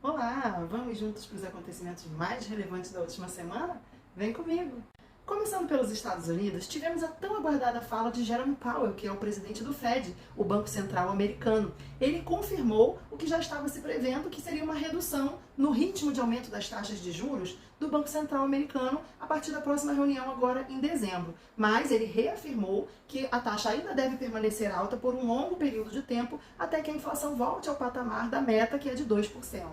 Olá, vamos juntos para os acontecimentos mais relevantes da última semana? Vem comigo! Começando pelos Estados Unidos, tivemos a tão aguardada fala de Jerome Powell, que é o presidente do Fed, o Banco Central americano. Ele confirmou o que já estava se prevendo, que seria uma redução no ritmo de aumento das taxas de juros do Banco Central americano a partir da próxima reunião agora em dezembro. Mas ele reafirmou que a taxa ainda deve permanecer alta por um longo período de tempo até que a inflação volte ao patamar da meta, que é de 2%.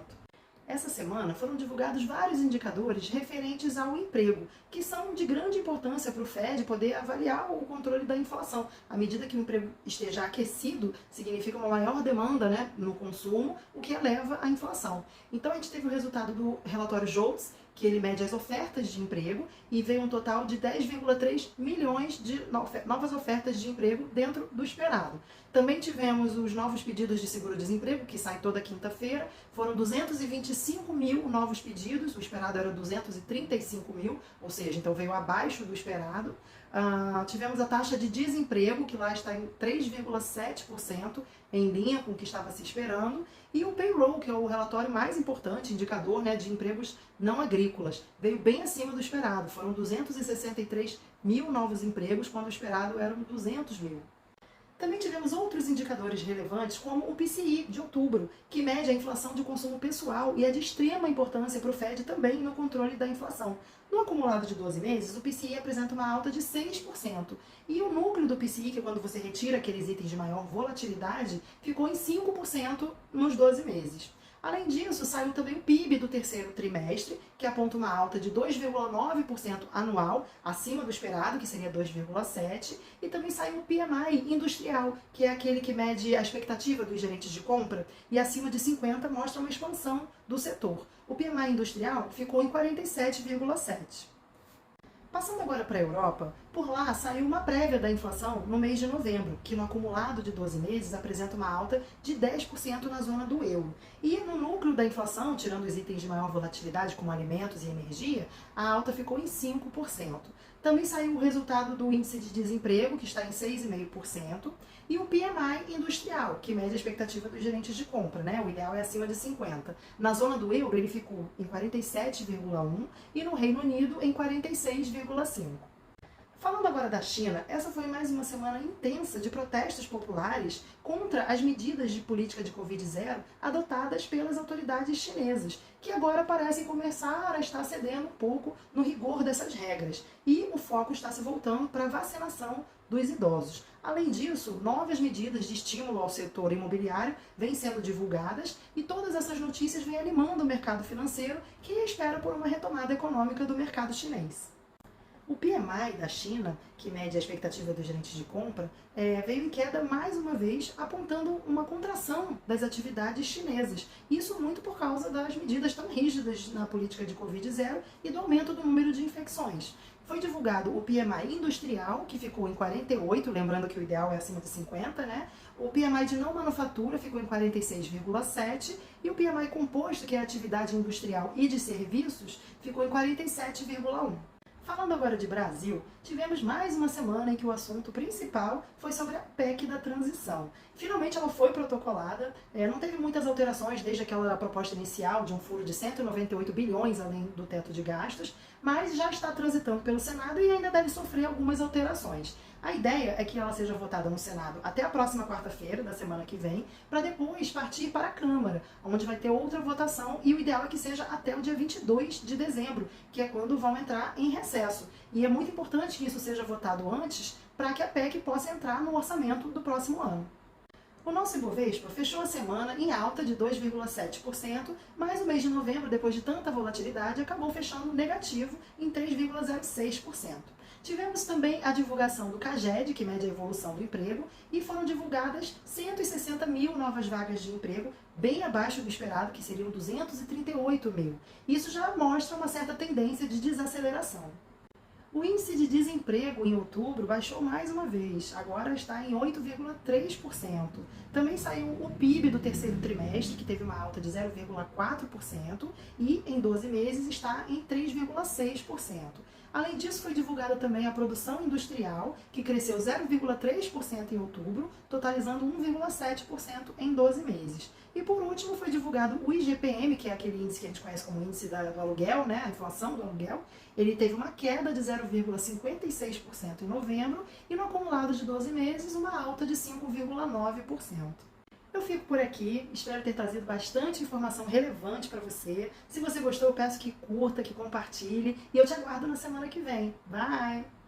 Essa semana foram divulgados vários indicadores referentes ao emprego, que são de grande importância para o Fed poder avaliar o controle da inflação. À medida que o emprego esteja aquecido, significa uma maior demanda, no consumo, o que eleva a inflação. Então a gente teve o resultado do relatório JOLTS, que ele mede as ofertas de emprego, e veio um total de 10,3 milhões de novas ofertas de emprego dentro do esperado. Também tivemos os novos pedidos de seguro-desemprego, que saem toda quinta-feira. Foram 225 mil novos pedidos, o esperado era 235 mil, ou seja, então veio abaixo do esperado. Tivemos a taxa de desemprego, que lá está em 3,7%, em linha com o que estava se esperando, e o payroll, que é o relatório mais importante, indicador de empregos não agrícolas, veio bem acima do esperado. Foram 263 mil novos empregos, quando o esperado eram 200 mil. Também tivemos outros indicadores relevantes, como o PCI de outubro, que mede a inflação de consumo pessoal e é de extrema importância para o Fed também no controle da inflação. No acumulado de 12 meses, o PCI apresenta uma alta de 6%, e o núcleo do PCI, que é quando você retira aqueles itens de maior volatilidade, ficou em 5% nos 12 meses. Além disso, saiu também o PIB do terceiro trimestre, que aponta uma alta de 2,9% anual, acima do esperado, que seria 2,7%, e também saiu o PMI industrial, que é aquele que mede a expectativa dos gerentes de compra, e acima de 50 mostra uma expansão do setor. O PMI industrial ficou em 47,7%. Passando agora para a Europa, por lá saiu uma prévia da inflação no mês de novembro, que no acumulado de 12 meses apresenta uma alta de 10% na zona do euro. E no núcleo da inflação, tirando os itens de maior volatilidade como alimentos e energia, a alta ficou em 5%. Também saiu o resultado do índice de desemprego, que está em 6,5%, e o PMI industrial, que mede a expectativa dos gerentes de compra, O ideal é acima de 50. Na zona do euro, ele ficou em 47,1 e no Reino Unido em 46,5. Falando agora da China, essa foi mais uma semana intensa de protestos populares contra as medidas de política de Covid-0 adotadas pelas autoridades chinesas, que agora parecem começar a estar cedendo um pouco no rigor dessas regras. E o foco está se voltando para a vacinação dos idosos. Além disso, novas medidas de estímulo ao setor imobiliário vêm sendo divulgadas, e todas essas notícias vêm animando o mercado financeiro, que espera por uma retomada econômica do mercado chinês. O PMI da China, que mede a expectativa dos gerentes de compra, veio em queda mais uma vez, apontando uma contração das atividades chinesas. Isso muito por causa das medidas tão rígidas na política de Covid-0 e do aumento do número de infecções. Foi divulgado o PMI industrial, que ficou em 48, lembrando que o ideal é acima de 50, O PMI de não manufatura ficou em 46,7 e o PMI composto, que é a atividade industrial e de serviços, ficou em 47,1. Falando agora de Brasil, tivemos mais uma semana em que o assunto principal foi sobre a PEC da transição. Finalmente ela foi protocolada, não teve muitas alterações desde aquela proposta inicial de um furo de 198 bilhões além do teto de gastos, mas já está transitando pelo Senado e ainda deve sofrer algumas alterações. A ideia é que ela seja votada no Senado até a próxima quarta-feira da semana que vem, para depois partir para a Câmara, onde vai ter outra votação, e o ideal é que seja até o dia 22 de dezembro, que é quando vão entrar em recesso. E é muito importante que isso seja votado antes, para que a PEC possa entrar no orçamento do próximo ano. O nosso Ibovespa fechou a semana em alta de 2,7%, mas o mês de novembro, depois de tanta volatilidade, acabou fechando negativo em 3,06%. Tivemos também a divulgação do CAGED, que mede a evolução do emprego, e foram divulgadas 160 mil novas vagas de emprego, bem abaixo do esperado, que seriam 238 mil. Isso já mostra uma certa tendência de desaceleração. O índice de desemprego em outubro baixou mais uma vez, agora está em 8,3%. Também saiu o PIB do terceiro trimestre, que teve uma alta de 0,4%, e em 12 meses está em 3,6%. Além disso, foi divulgada também a produção industrial, que cresceu 0,3% em outubro, totalizando 1,7% em 12 meses. E por último, foi divulgado o IGPM, que é aquele índice que a gente conhece como índice do aluguel, né, a inflação do aluguel. Ele teve uma queda de 0,56% em novembro e no acumulado de 12 meses, uma alta de 5,9%. Eu fico por aqui, espero ter trazido bastante informação relevante para você. Se você gostou, eu peço que curta, que compartilhe e eu te aguardo na semana que vem. Bye!